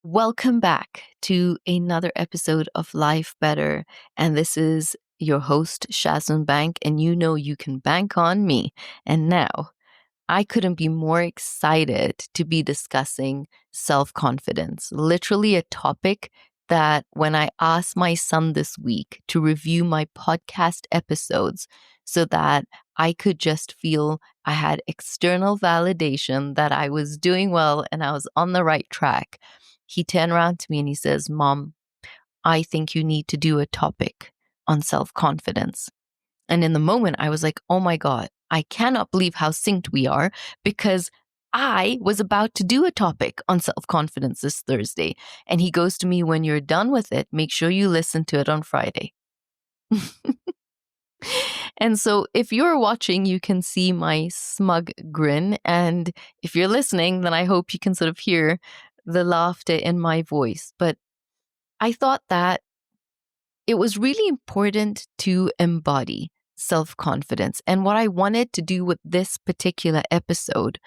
Welcome back to another episode of Life Better. And this is your host, Shazun Bank, and you know you can bank on me. And now, I couldn't be more excited to be discussing self-confidence, literally a topic that when I asked my son this week to review my podcast episodes so that I could just feel I had external validation that I was doing well and I was on the right track, he turned around to me and he says, "Mom, I think you need to do a topic on self-confidence." And in the moment, I was like, oh my God, I cannot believe how synced we are because I was about to do a topic on self-confidence this Thursday. And he goes to me, "When you're done with it, make sure you listen to it on Friday." And so if you're watching, you can see my smug grin. And if you're listening, then I hope you can sort of hear the laughter in my voice. But I thought that it was really important to embody self-confidence. And what I wanted to do with this particular episode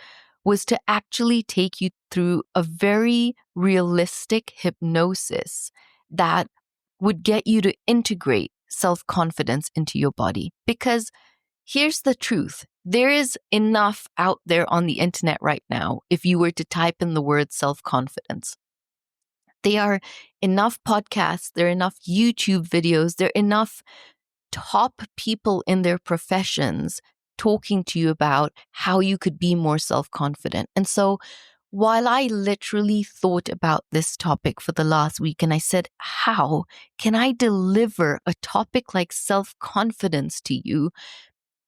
was to actually take you through a very realistic hypnosis that would get you to integrate self-confidence into your body. Because here's the truth. There is enough out there on the internet right now if you were to type in the word self-confidence. There are enough podcasts, there are enough YouTube videos, there are enough top people in their professions talking to you about how you could be more self-confident. And so while I literally thought about this topic for the last week and I said, how can I deliver a topic like self-confidence to you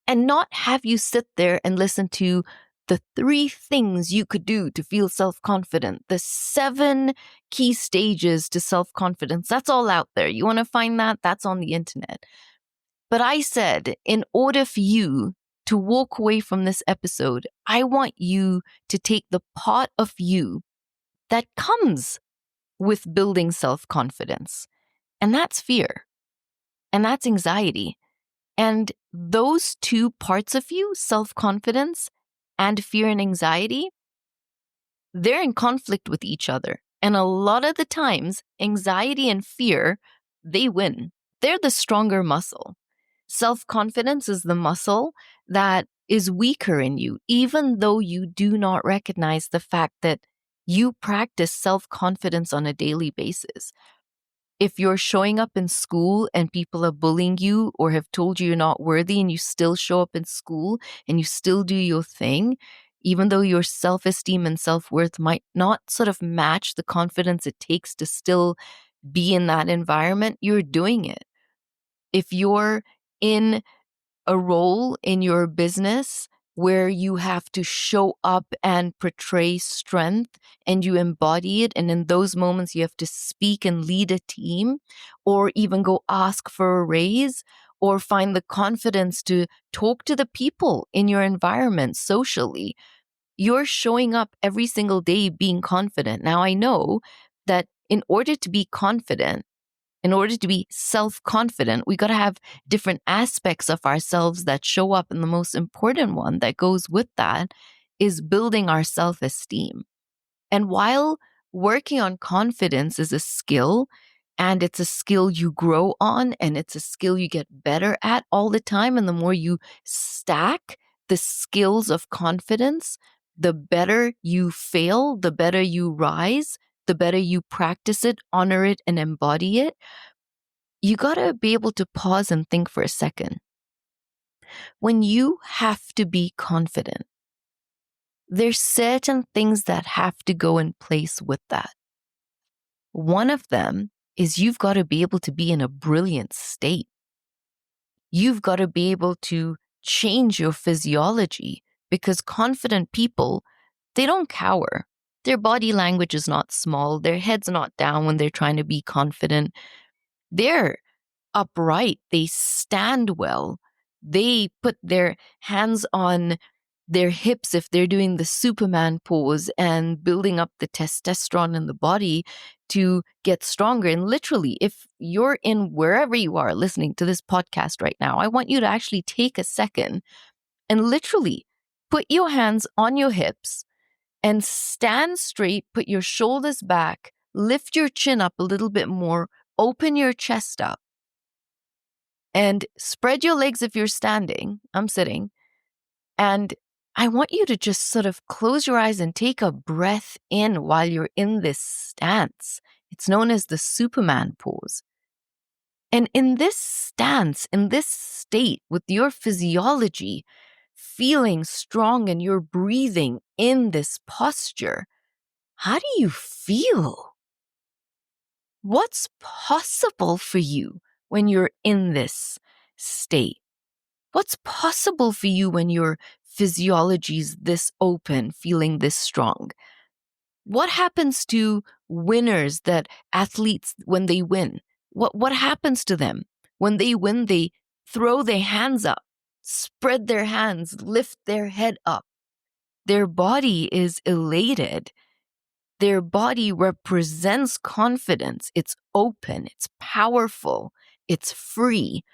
and not have you sit there and listen to the 3 things you could do to feel self-confident, the 7 key stages to self-confidence. That's all out there. You want to find that? That's on the internet. But I said, in order for you to walk away from this episode, I want you to take the part of you that comes with building self-confidence. And that's fear. And that's anxiety. And those 2 parts of you, self-confidence and fear and anxiety, they're in conflict with each other. And a lot of the times, anxiety and fear, they win. They're the stronger muscle. Self-confidence is the muscle that is weaker in you, even though you do not recognize the fact that you practice self-confidence on a daily basis. If you're showing up in school and people are bullying you or have told you you're not worthy and you still show up in school and you still do your thing, even though your self-esteem and self-worth might not sort of match the confidence it takes to still be in that environment, you're doing it. If you're in a role in your business where you have to show up and portray strength and you embody it, and in those moments you have to speak and lead a team or even go ask for a raise or find the confidence to talk to the people in your environment socially, you're showing up every single day being confident. Now, I know that in order to be confident, in order to be self-confident, we got to have different aspects of ourselves that show up. And the most important one that goes with that is building our self-esteem. And while working on confidence is a skill, and it's a skill you grow on, and it's a skill you get better at all the time, and the more you stack the skills of confidence, the better you fail, the better you rise, the better you practice it, honor it, and embody it. You got to be able to pause and think for a second. When you have to be confident, there's certain things that have to go in place with that. One of them is you've got to be able to be in a brilliant state. You've got to be able to change your physiology because confident people, they don't cower. Their body language is not small. Their head's not down when they're trying to be confident. They're upright. They stand well. They put their hands on their hips if they're doing the Superman pose and building up the testosterone in the body to get stronger. And literally, if you're in wherever you are listening to this podcast right now, I want you to actually take a second and literally put your hands on your hips and stand straight, put your shoulders back, lift your chin up a little bit more, open your chest up, and spread your legs if you're standing. I'm sitting. And I want you to just sort of close your eyes and take a breath in while you're in this stance. It's known as the Superman pose. And in this stance, in this state, with your physiology feeling strong and you're breathing in this posture, how do you feel? What's possible for you when you're in this state? What's possible for you when your physiology's this open, feeling this strong? What happens to winners, that athletes, when they win? What happens to them? When they win, they throw their hands up, spread their hands, lift their head up. Their body is elated. Their body represents confidence. It's open, it's powerful, it's free.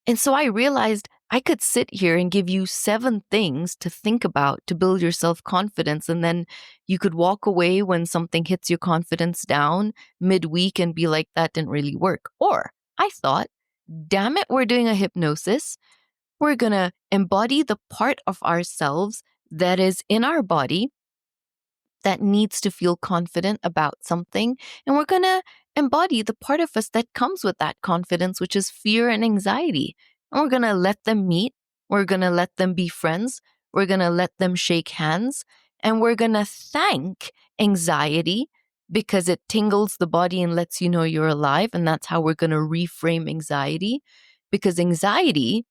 And so I realized I could sit here and give you 7 things to think about to build your self-confidence. And then you could walk away when something hits your confidence down midweek and be like, that didn't really work. Or I thought, damn it, we're doing a hypnosis. We're going to embody the part of ourselves that is in our body that needs to feel confident about something. And we're going to embody the part of us that comes with that confidence, which is fear and anxiety. And we're going to let them meet. We're going to let them be friends. We're going to let them shake hands. And we're going to thank anxiety because it tingles the body and lets you know you're alive. And that's how we're going to reframe anxiety. Because anxiety,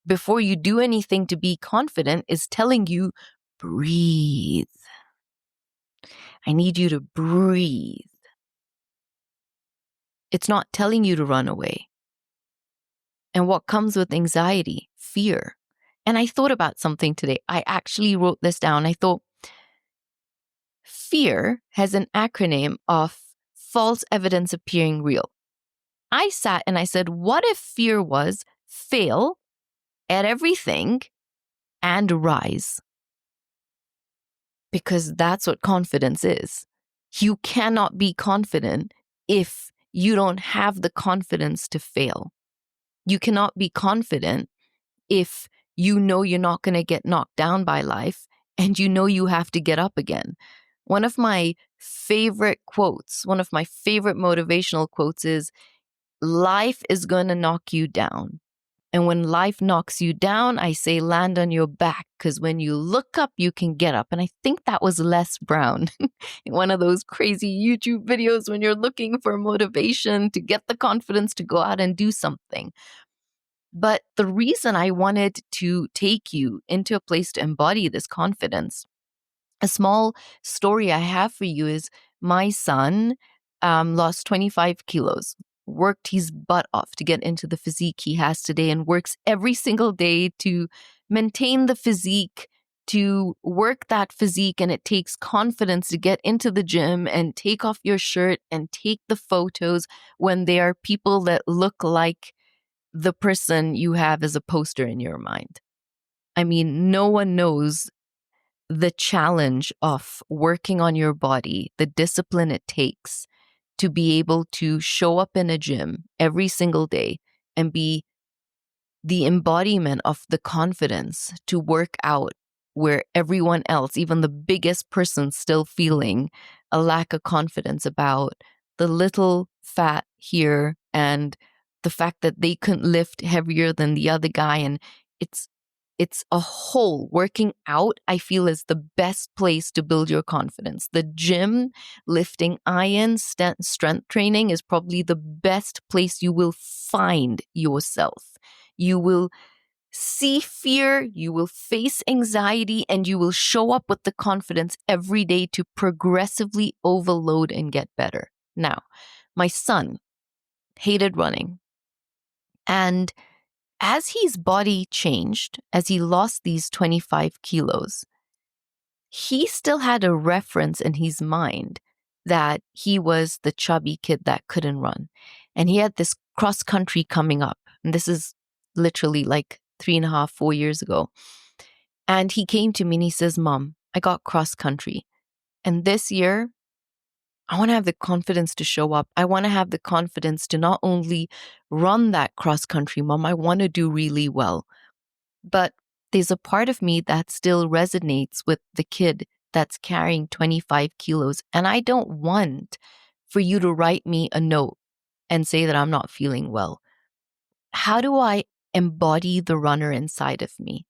before you do anything to be confident, is telling you, breathe. I need you to breathe. It's not telling you to run away. And what comes with anxiety? Fear. And I thought about something today. I actually wrote this down. I thought, fear has an acronym of false evidence appearing real. I sat and I said, what if fear was fail at everything and rise? Because that's what confidence is. You cannot be confident if you don't have the confidence to fail. You cannot be confident if you know you're not going to get knocked down by life and you know you have to get up again. One of my favorite quotes, one of my favorite motivational quotes is, life is going to knock you down. And when life knocks you down, I say land on your back, because when you look up, you can get up. And I think that was Les Brown in one of those crazy YouTube videos when you're looking for motivation to get the confidence to go out and do something. But the reason I wanted to take you into a place to embody this confidence, a small story I have for you is my son lost 25 kilos, worked his butt off to get into the physique he has today, and works every single day to maintain the physique, to work that physique. And it takes confidence to get into the gym and take off your shirt and take the photos when there are people that look like the person you have as a poster in your mind. I mean, no one knows the challenge of working on your body, the discipline it takes to be able to show up in a gym every single day and be the embodiment of the confidence to work out where everyone else, even the biggest person, still feeling a lack of confidence about the little fat here and the fact that they couldn't lift heavier than the other guy. And it's a whole. Working out, I feel, is the best place to build your confidence. The gym, lifting iron, strength training is probably the best place you will find yourself. You will see fear, you will face anxiety, and you will show up with the confidence every day to progressively overload and get better. Now, my son hated running. And as his body changed, as he lost these 25 kilos, he still had a reference in his mind that he was the chubby kid that couldn't run. And he had this cross country coming up. And this is literally like 3.5, 4 years ago. And he came to me and he says, Mom, I got cross country. And this year, I want to have the confidence to show up. I want to have the confidence to not only run that cross country, Mom, I want to do really well. But there's a part of me that still resonates with the kid that's carrying 25 kilos. And I don't want for you to write me a note and say that I'm not feeling well. How do I embody the runner inside of me?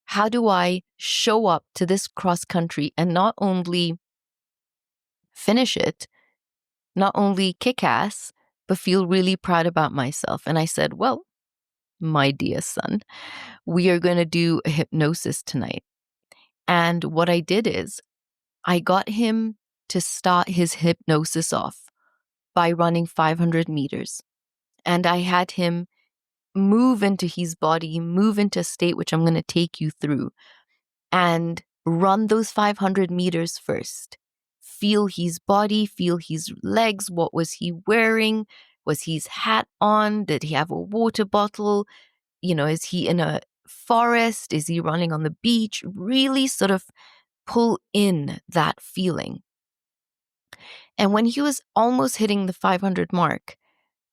How do I show up to this cross country and not only finish it, not only kick ass, but feel really proud about myself? And I said, well, my dear son, we are going to do a hypnosis tonight. And what I did is I got him to start his hypnosis off by running 500 meters. And I had him move into his body, move into a state which I'm going to take you through, and run those 500 meters first. Feel his body, feel his legs. What was he wearing? Was his hat on? Did he have a water bottle? Is he in a forest? Is he running on the beach? Really sort of pull in that feeling. And when he was almost hitting the 500 mark,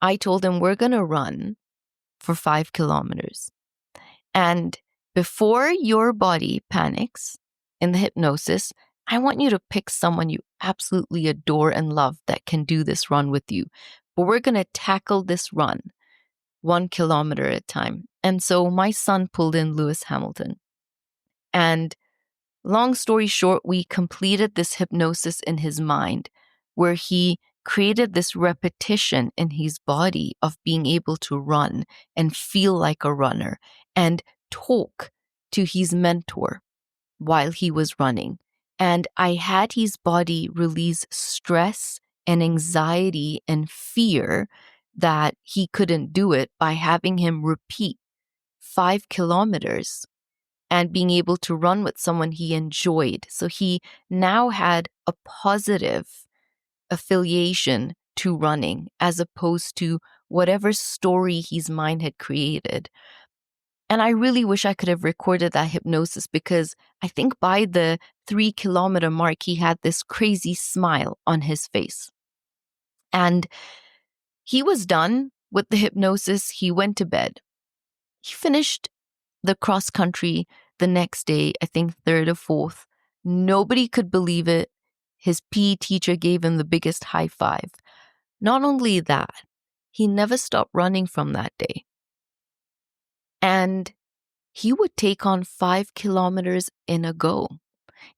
I told him, we're going to run for 5 kilometers. And before your body panics in the hypnosis, I want you to pick someone you absolutely adore and love that can do this run with you. But we're going to tackle this run 1 kilometer at a time. And so my son pulled in Lewis Hamilton. And long story short, we completed this hypnosis in his mind where he created this repetition in his body of being able to run and feel like a runner and talk to his mentor while he was running. And I had his body release stress and anxiety and fear that he couldn't do it by having him repeat 5 kilometers and being able to run with someone he enjoyed. So he now had a positive affiliation to running as opposed to whatever story his mind had created. And I really wish I could have recorded that hypnosis because I think by the 3 kilometer mark, he had this crazy smile on his face. And he was done with the hypnosis. He went to bed. He finished the cross country the next day, I think 3rd or 4th. Nobody could believe it. His PE teacher gave him the biggest high five. Not only that, he never stopped running from that day. And he would take on 5 kilometers in a go.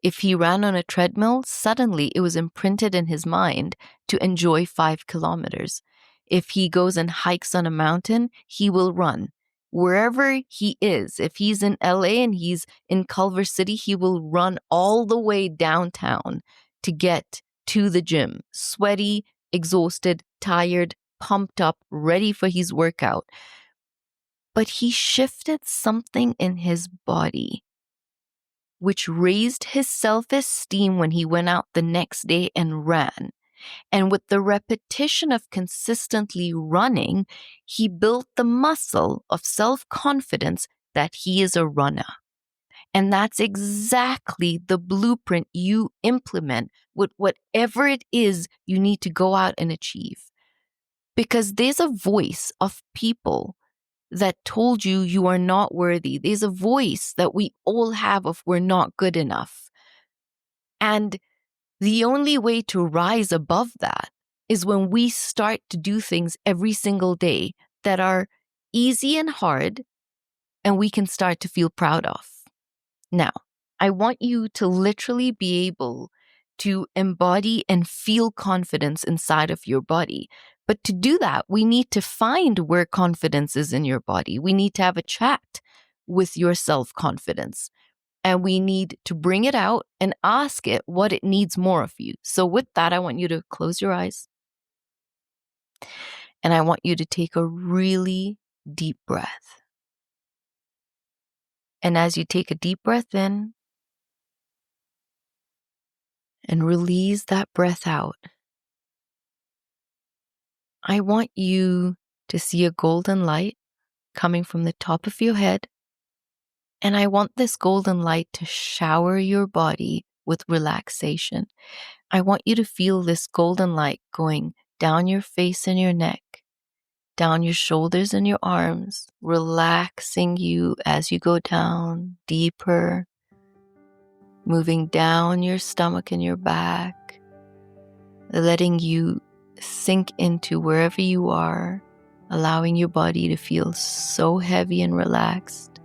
If he ran on a treadmill, suddenly it was imprinted in his mind to enjoy 5 kilometers. If he goes and hikes on a mountain, he will run. Wherever he is, if he's in LA and he's in Culver City, he will run all the way downtown to get to the gym, sweaty, exhausted, tired, pumped up, ready for his workout. But he shifted something in his body, which raised his self-esteem when he went out the next day and ran. And with the repetition of consistently running, he built the muscle of self-confidence that he is a runner. And that's exactly the blueprint you implement with whatever it is you need to go out and achieve. Because there's a voice of people that told you you are not worthy. There's a voice that we all have of we're not good enough. And the only way to rise above that is when we start to do things every single day that are easy and hard and we can start to feel proud of. Now, I want you to literally be able to embody and feel confidence inside of your body. But to do that, we need to find where confidence is in your body. We need to have a chat with your self-confidence. And we need to bring it out and ask it what it needs more of you. So with that, I want you to close your eyes. And I want you to take a really deep breath. And as you take a deep breath in and release that breath out, I want you to see a golden light coming from the top of your head. And I want this golden light to shower your body with relaxation. I want you to feel this golden light going down your face and your neck, down your shoulders and your arms, relaxing you as you go down deeper, moving down your stomach and your back, letting you sink into wherever you are, allowing your body to feel so heavy and relaxed.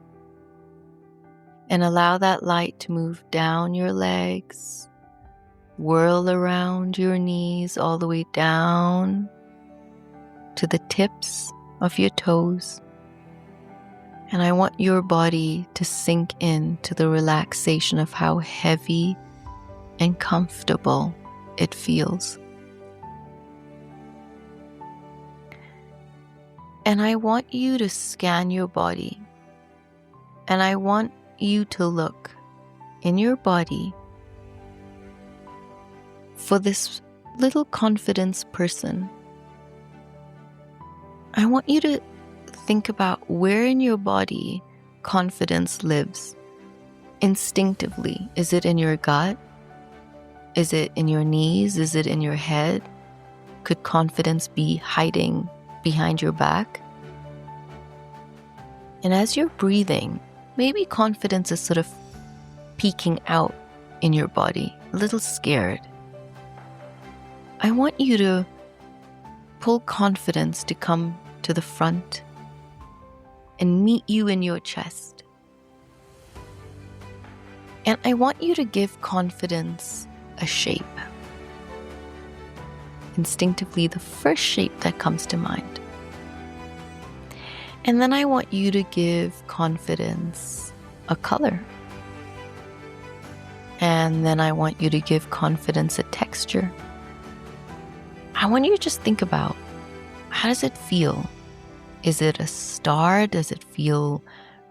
And allow that light to move down your legs, whirl around your knees all the way down to the tips of your toes. And I want your body to sink into the relaxation of how heavy and comfortable it feels. And I want you to scan your body. And I want you to look in your body for this little confidence person. I want you to think about where in your body confidence lives instinctively. Is it in your gut? Is it in your knees? Is it in your head? Could confidence be hiding behind your back? And as you're breathing, maybe confidence is sort of peeking out in your body, a little scared. I want you to pull confidence to come to the front and meet you in your chest. And I want you to give confidence a shape. Instinctively, the first shape that comes to mind. And then I want you to give confidence a color. And then I want you to give confidence a texture. I want you to just think about, how does it feel? Is it a star? Does it feel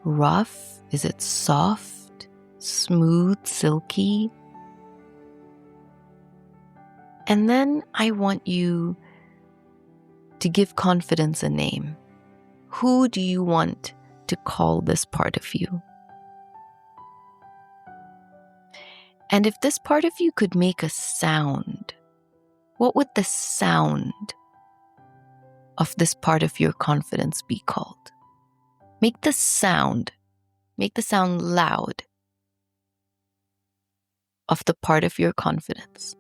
rough? Is it soft, smooth, silky? And then I want you to give confidence a name. Who do you want to call this part of you? And if this part of you could make a sound, what would the sound of this part of your confidence be called? Make the sound loud of the part of your confidence.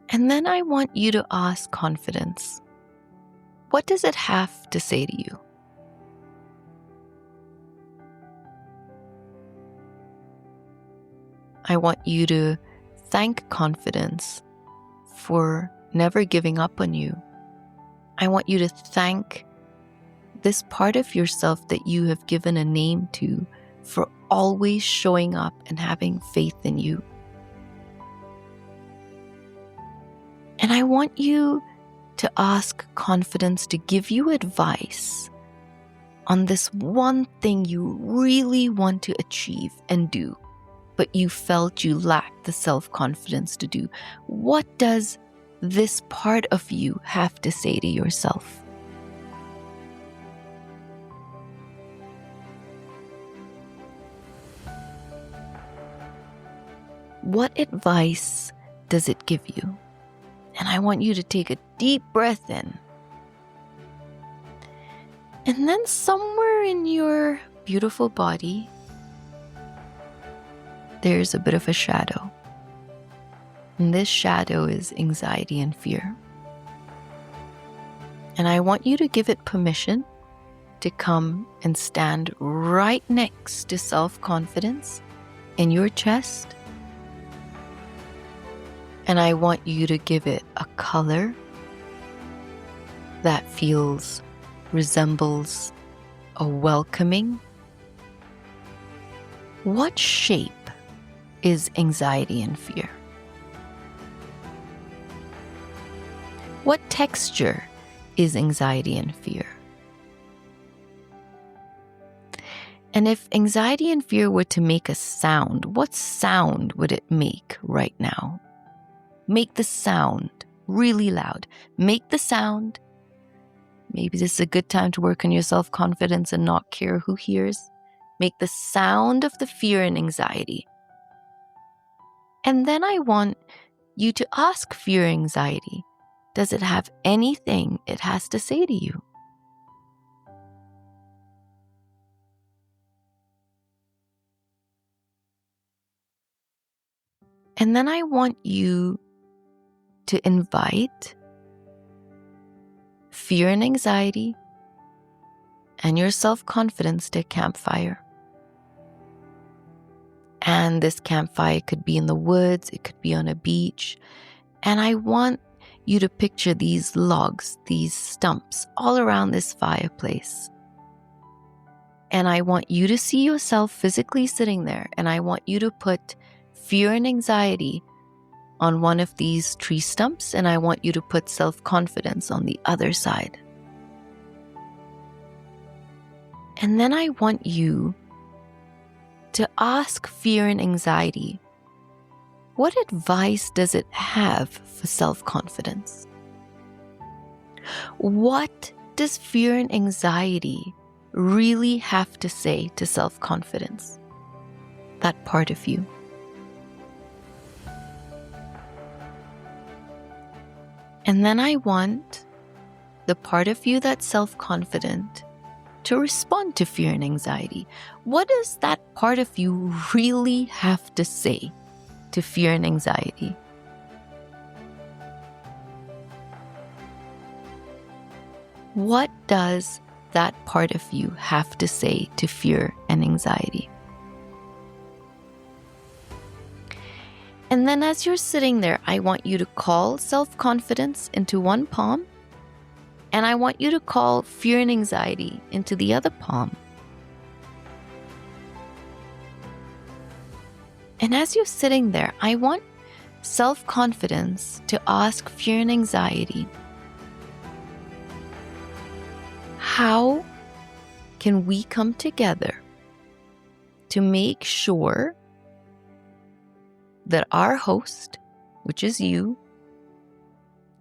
And then I want you to ask confidence, what does it have to say to you? I want you to thank confidence for never giving up on you. I want you to thank this part of yourself that you have given a name to for always showing up and having faith in you. And I want you to ask confidence to give you advice on this one thing you really want to achieve and do, but you felt you lacked the self-confidence to do. What does this part of you have to say to yourself? What advice does it give you? And I want you to take a deep breath in. And then somewhere in your beautiful body, there's a bit of a shadow. And this shadow is anxiety and fear. And I want you to give it permission to come and stand right next to self-confidence in your chest. And I want you to give it a color that resembles a welcoming. What shape is anxiety and fear? What texture is anxiety and fear? And if anxiety and fear were to make a sound, what sound would it make right now? Make the sound really loud. Make the sound. Maybe this is a good time to work on your self-confidence and not care who hears. make the sound of the fear and anxiety. And then I want you to ask fear and anxiety, does it have anything it has to say to you? And then I want you to invite fear and anxiety and your self-confidence to a campfire. And this campfire could be in the woods, it could be on a beach. And I want you to picture these logs, these stumps all around this fireplace. And I want you to see yourself physically sitting there. And I want you to put fear and anxiety on one of these tree stumps. And I want you to put self-confidence on the other side. And then I want you to ask fear and anxiety, what advice does it have for self-confidence? What does fear and anxiety really have to say to self-confidence? That part of you. And then I want the part of you that's self-confident to respond to fear and anxiety. What does that part of you really have to say to fear and anxiety? What does that part of you have to say to fear and anxiety? And then as you're sitting there, I want you to call self-confidence into one palm, and I want you to call fear and anxiety into the other palm. And as you're sitting there, I want self-confidence to ask fear and anxiety, how can we come together to make sure that our host, which is you,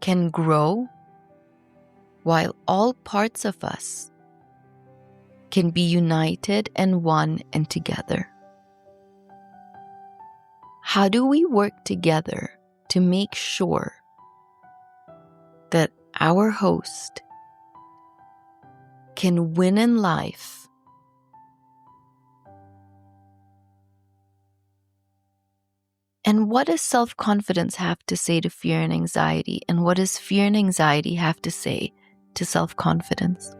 can grow while all parts of us can be united and one and together? How do we work together to make sure that our host can win in life And what does self-confidence have to say to fear and anxiety? And what does fear and anxiety have to say to self-confidence?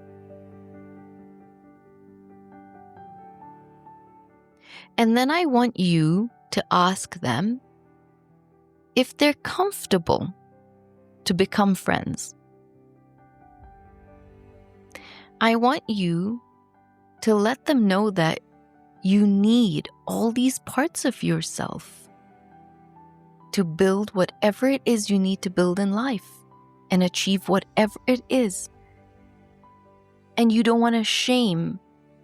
And then I want you to ask them if they're comfortable to become friends. I want you to let them know that you need all these parts of yourself to build whatever it is you need to build in life and achieve whatever it is. And you don't want to shame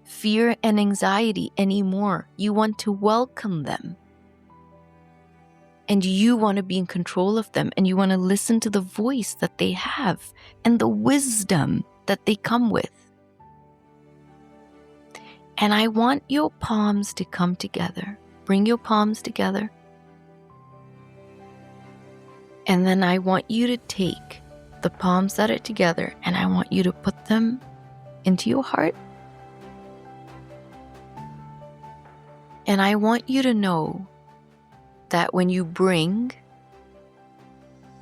fear and anxiety anymore. You want to welcome them. And you want to be in control of them. And you want to listen to the voice that they have and the wisdom that they come with. And I want your palms to come together. Bring your palms together. And then I want you to take the palms that are together and I want you to put them into your heart. And I want you to know that when you bring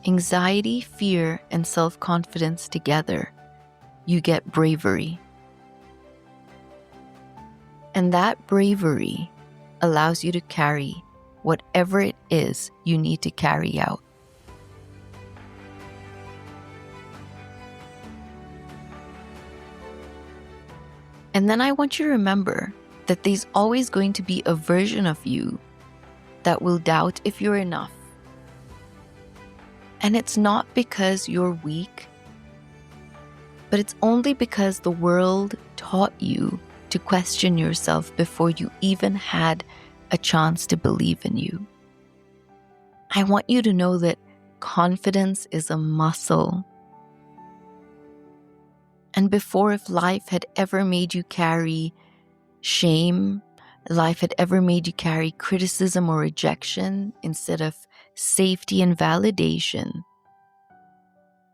anxiety, fear, and self-confidence together, you get bravery. And that bravery allows you to carry whatever it is you need to carry out. And then I want you to remember that there's always going to be a version of you that will doubt if you're enough. And it's not because you're weak, but it's only because the world taught you to question yourself before you even had a chance to believe in you. I want you to know that confidence is a muscle. And before, if life had ever made you carry shame life had ever made you carry criticism or rejection instead of safety and validation,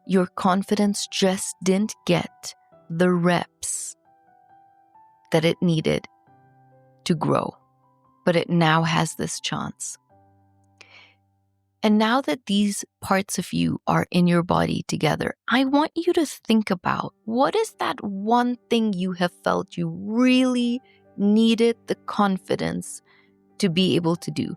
your confidence just didn't get the reps that it needed to grow. But it now has this chance. And now that these parts of you are in your body together, I want you to think about, what is that one thing you have felt you really needed the confidence to be able to do?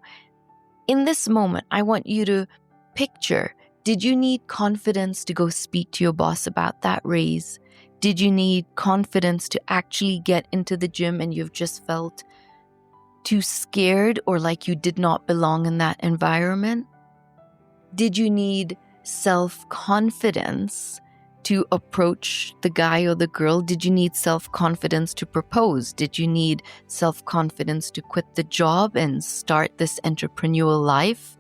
In this moment, I want you to picture, did you need confidence to go speak to your boss about that raise? Did you need confidence to actually get into the gym and you've just felt too scared or like you did not belong in that environment? Did you need self-confidence to approach the guy or the girl? Did you need self-confidence to propose? Did you need self-confidence to quit the job and start this entrepreneurial life?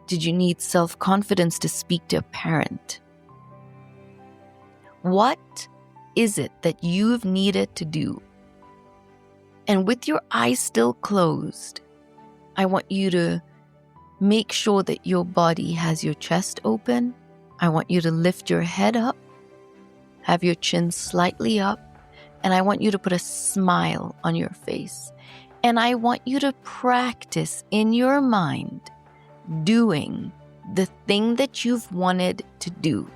Did you need self-confidence to speak to a parent? What is it that you've needed to do? And with your eyes still closed, I want you to make sure that your body has your chest open. I want you to lift your head up, have your chin slightly up, and I want you to put a smile on your face. And I want you to practice in your mind doing the thing that you've wanted to do.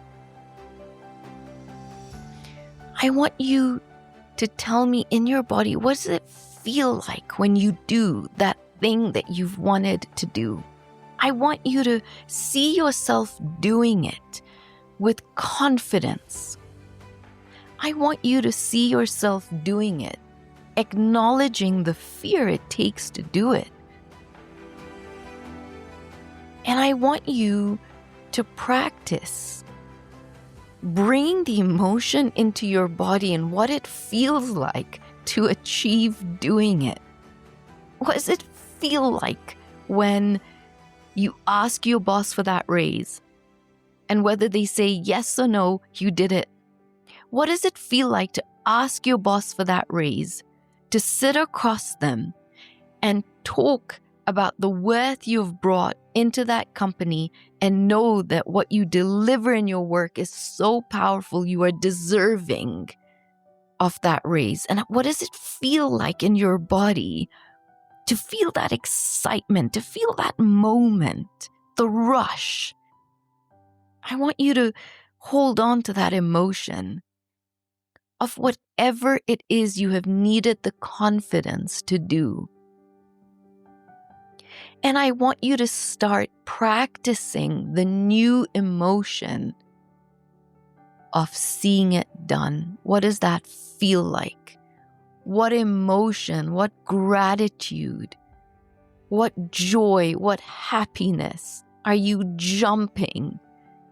I want you to tell me in your body, what does it feel like when you do that thing that you've wanted to do? I want you to see yourself doing it with confidence. I want you to see yourself doing it, acknowledging the fear it takes to do it. And I want you to practice bringing the emotion into your body and what it feels like to achieve doing it. What does it feel like when you ask your boss for that raise? And whether they say yes or no, you did it. What does it feel like to ask your boss for that raise? To sit across them and talk about the worth you've brought into that company and know that what you deliver in your work is so powerful, you are deserving of that raise. And what does it feel like in your body to feel that excitement, to feel that moment, the rush? I want you to hold on to that emotion of whatever it is you have needed the confidence to do. And I want you to start practicing the new emotion of seeing it done. What does that feel like? What emotion, what gratitude, what joy, what happiness? Are you jumping?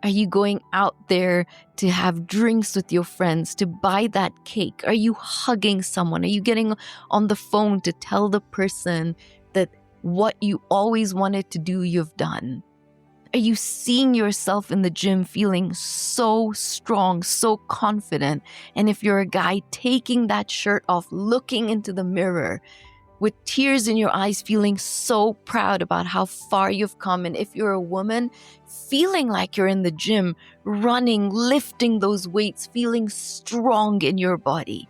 Are you going out there to have drinks with your friends, to buy that cake? Are you hugging someone? Are you getting on the phone to tell the person that what you always wanted to do, you've done? Are you seeing yourself in the gym feeling so strong, so confident? And if you're a guy, taking that shirt off, looking into the mirror with tears in your eyes, feeling so proud about how far you've come. And if you're a woman, feeling like you're in the gym, running, lifting those weights, feeling strong in your body.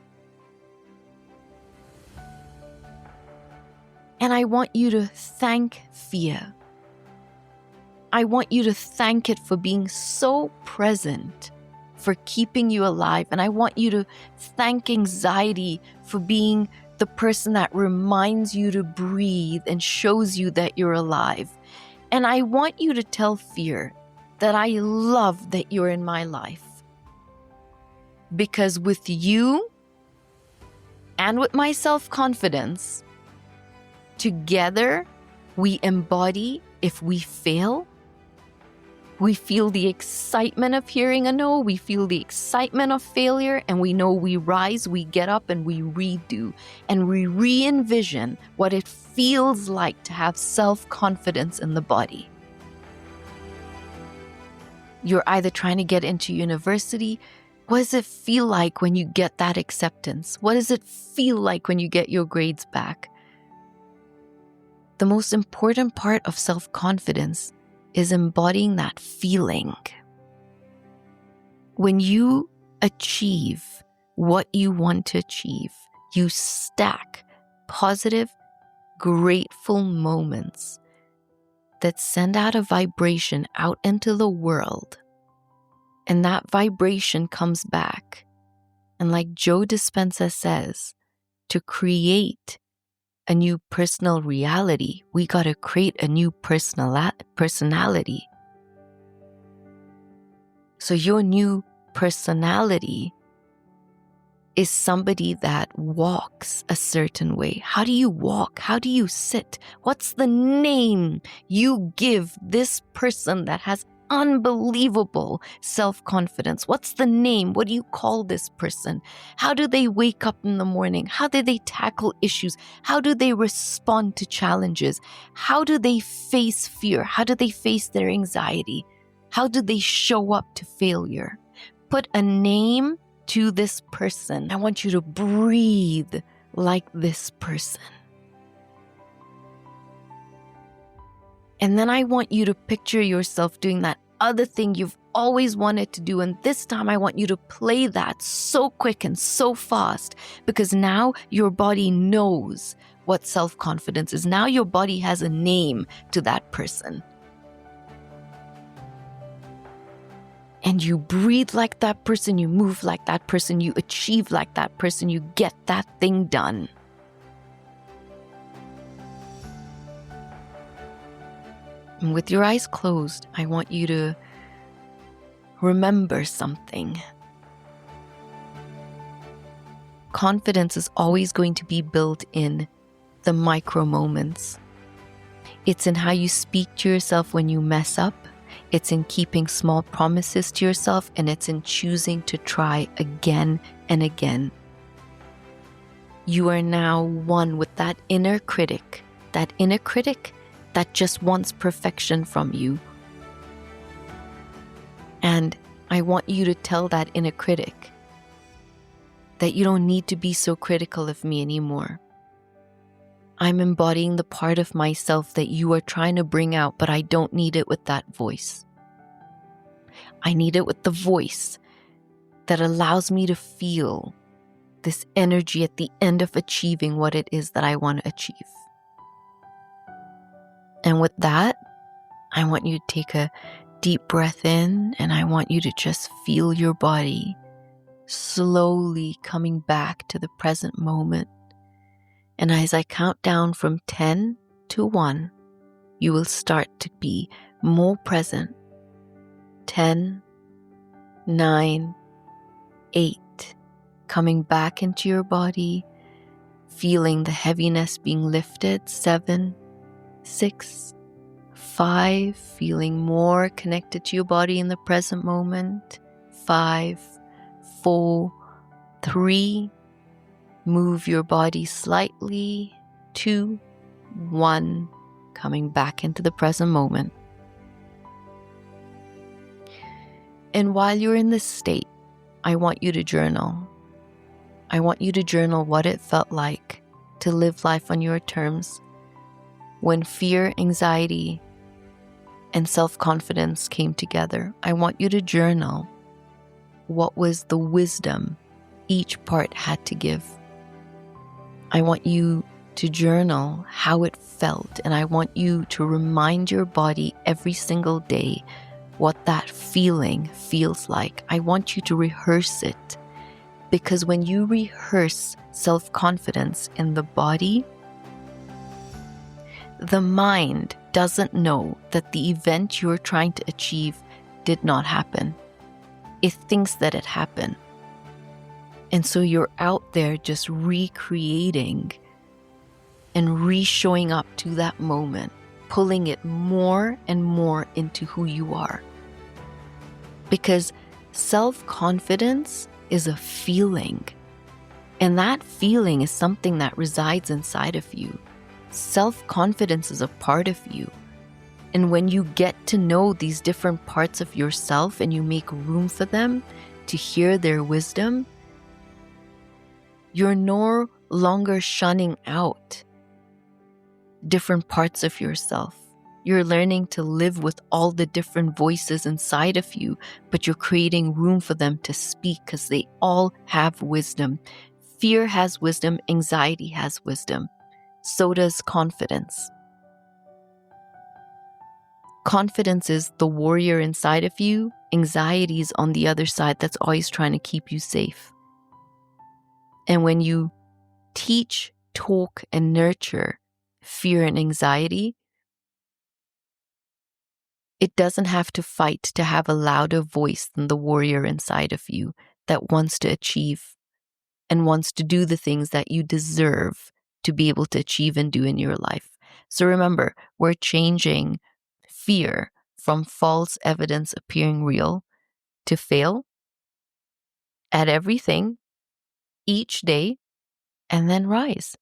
And I want you to thank fear. I want you to thank it for being so present, for keeping you alive. And I want you to thank anxiety for being the person that reminds you to breathe and shows you that you're alive. And I want you to tell fear that I love that you're in my life. Because with you and with my self-confidence, together we embody if we fail. We feel the excitement of hearing a no. We feel the excitement of failure. And we know we rise, we get up, and we redo. And we re-envision what it feels like to have self-confidence in the body. You're either trying to get into university. What does it feel like when you get that acceptance? What does it feel like when you get your grades back? the most important part of self-confidence is embodying that feeling. When you achieve what you want to achieve, you stack positive, grateful moments that send out a vibration out into the world. And that vibration comes back. And like Joe Dispenza says, to create a new personal reality, we got to create a new personality. So your new personality is somebody that walks a certain way. How do you walk? How do you sit? What's the name you give this person that has unbelievable self-confidence? What's the name? What do you call this person? How do they wake up in the morning? How do they tackle issues? How do they respond to challenges? How do they face fear? How do they face their anxiety? How do they show up to failure? Put a name to this person. I want you to breathe like this person. And then I want you to picture yourself doing that other thing you've always wanted to do. And this time I want you to play that so quick and so fast, because now your body knows what self-confidence is. Now your body has a name to that person. And you breathe like that person, you move like that person, you achieve like that person, you get that thing done. And with your eyes closed, I want you to remember something. Confidence is always going to be built in the micro moments. It's in how you speak to yourself when you mess up. It's in keeping small promises to yourself, and it's in choosing to try again and again. You are now one with that inner critic that just wants perfection from you. And I want you to tell that inner critic that you don't need to be so critical of me anymore. I'm embodying the part of myself that you are trying to bring out, but I don't need it with that voice. I need it with the voice that allows me to feel this energy at the end of achieving what it is that I want to achieve. And with that, I want you to take a deep breath in, and I want you to just feel your body slowly coming back to the present moment. And as I count down from 10 to 1, you will start to be more present. 10, 9, 8, coming back into your body, feeling the heaviness being lifted. 7, 6, 5, feeling more connected to your body in the present moment. 5, 4, 3, move your body slightly. 2, 1, coming back into the present moment. And while you're in this state, I want you to journal. I want you to journal what it felt like to live life on your terms when fear, anxiety, and self-confidence came together. I want you to journal what was the wisdom each part had to give. I want you to journal how it felt, and I want you to remind your body every single day what that feeling feels like. I want you to rehearse it, because when you rehearse self-confidence in the body, the mind doesn't know that the event you're trying to achieve did not happen. It thinks that it happened. And so you're out there just recreating and re-showing up to that moment, pulling it more and more into who you are. Because self-confidence is a feeling, and that feeling is something that resides inside of you. Self-confidence is a part of you. And when you get to know these different parts of yourself and you make room for them to hear their wisdom, you're no longer shunning out different parts of yourself. You're learning to live with all the different voices inside of you, but you're creating room for them to speak because they all have wisdom. Fear has wisdom, anxiety has wisdom. So does confidence. Confidence is the warrior inside of you. Anxiety is on the other side that's always trying to keep you safe. And when you teach, talk, and nurture fear and anxiety, it doesn't have to fight to have a louder voice than the warrior inside of you that wants to achieve and wants to do the things that you deserve to be able to achieve and do in your life. So remember, we're changing fear from false evidence appearing real to fail at everything each day and then rise.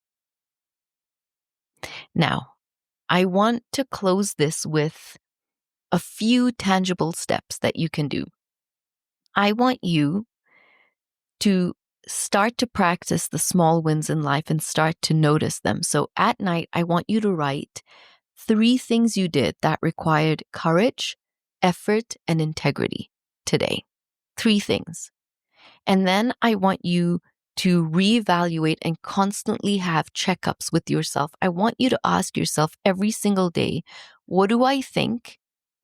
Now, I want to close this with a few tangible steps that you can do. I want you to start to practice the small wins in life and start to notice them. So at night, I want you to write 3 things you did that required courage, effort, and integrity today. 3 things. And then I want you to reevaluate and constantly have checkups with yourself. I want you to ask yourself every single day, what do I think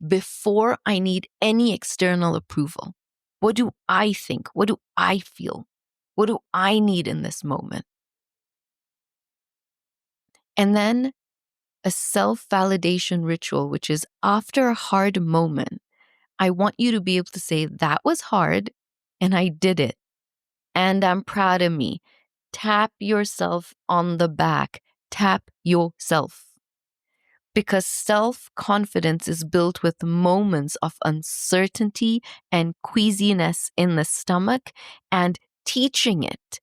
before I need any external approval? What do I think? What do I feel? What do I need in this moment? And then a self-validation ritual, which is after a hard moment, I want you to be able to say, that was hard and I did it. And I'm proud of me. Tap yourself on the back. Tap yourself. Because self-confidence is built with moments of uncertainty and queasiness in the stomach and teaching it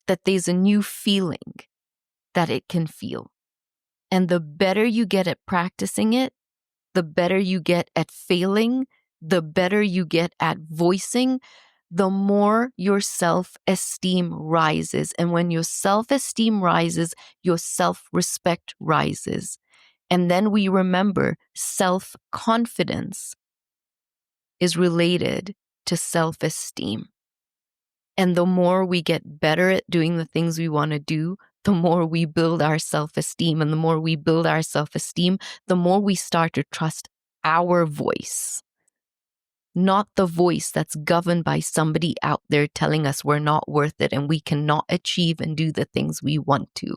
that there's a new feeling that it can feel. And the better you get at practicing it, the better you get at failing, the better you get at voicing, the more your self-esteem rises. And when your self-esteem rises, your self-respect rises. And then we remember self-confidence is related to self-esteem. And the more we get better at doing the things we want to do, the more we build our self-esteem. And the more we build our self-esteem, the more we start to trust our voice, not the voice that's governed by somebody out there telling us we're not worth it and we cannot achieve and do the things we want to.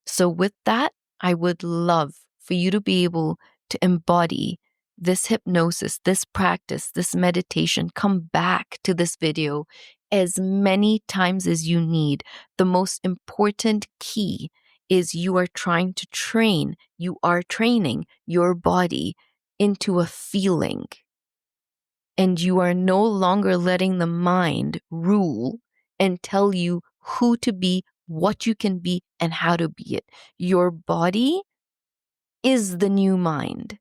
So with that, I would love for you to be able to embody this hypnosis, this practice, this meditation. Come back to this video as many times as you need. The most important key is you are trying to train, you are training your body into a feeling. And you are no longer letting the mind rule and tell you who to be, what you can be, and how to be it. Your body is the new mind.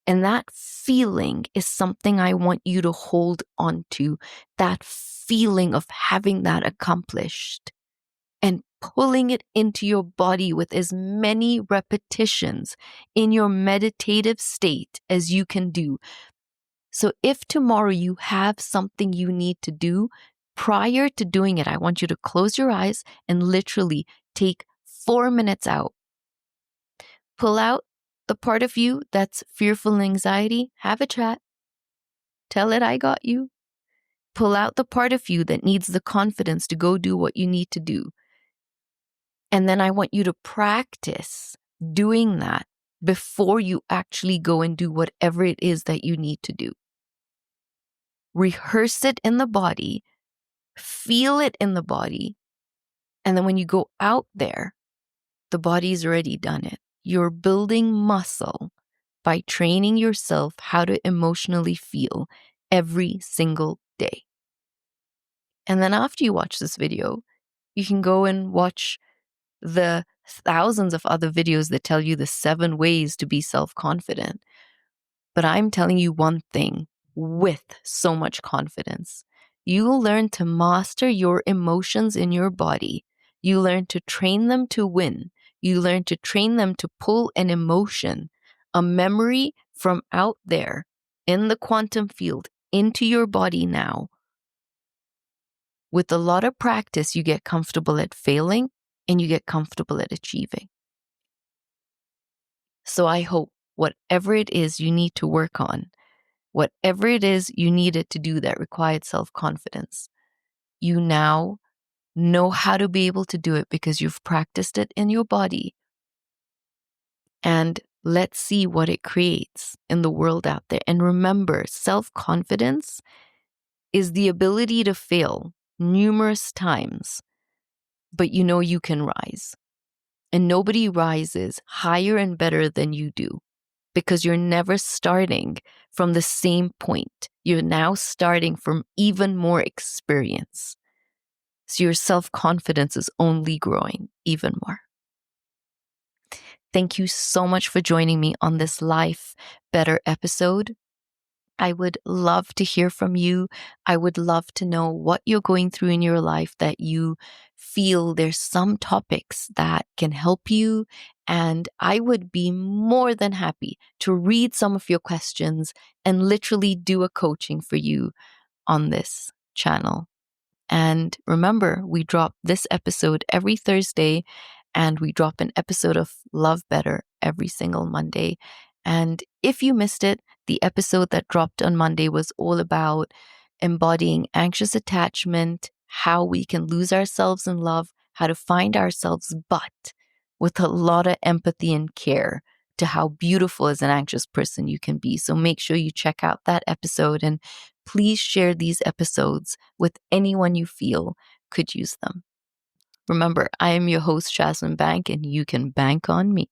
And that feeling is something I want you to hold on to. That feeling of having that accomplished and pulling it into your body with as many repetitions in your meditative state as you can do. So if tomorrow you have something you need to do, prior to doing it, I want you to close your eyes and literally take 4 minutes out. Pull out the part of you that's fearful and anxiety. Have a chat. Tell it I got you. Pull out the part of you that needs the confidence to go do what you need to do. And then I want you to practice doing that before you actually go and do whatever it is that you need to do. Rehearse it in the body, feel it in the body, and then when you go out there, the body's already done it. You're building muscle by training yourself how to emotionally feel every single day. And then after you watch this video, you can go and watch the thousands of other videos that tell you the 7 ways to be self-confident. But I'm telling you one thing with so much confidence. You will learn to master your emotions in your body You learn to train them to win. You learn to train them to pull an emotion, a memory from out there in the quantum field into your body now. With a lot of practice, you get comfortable at failing and you get comfortable at achieving. So I hope whatever it is you need to work on, whatever it is you needed to do that required self-confidence, you now know how to be able to do it because you've practiced it in your body. And let's see what it creates in the world out there. And remember, self-confidence is the ability to fail numerous times, but you know you can rise. And nobody rises higher and better than you do because you're never starting from the same point. You're now starting from even more experience. So your self-confidence is only growing even more. Thank you so much for joining me on this Life Better episode. I would love to hear from you. I would love to know what you're going through in your life that you feel there's some topics that can help you. And I would be more than happy to read some of your questions and literally do a coaching for you on this channel. And remember, we drop this episode every Thursday, and we drop an episode of Love Better every single Monday. And if you missed it, the episode that dropped on Monday was all about embodying anxious attachment, how we can lose ourselves in love, how to find ourselves, but with a lot of empathy and care to how beautiful as an anxious person you can be. So make sure you check out that episode, and please share these episodes with anyone you feel could use them. Remember, I am your host, Jasmine Bank, and you can bank on me.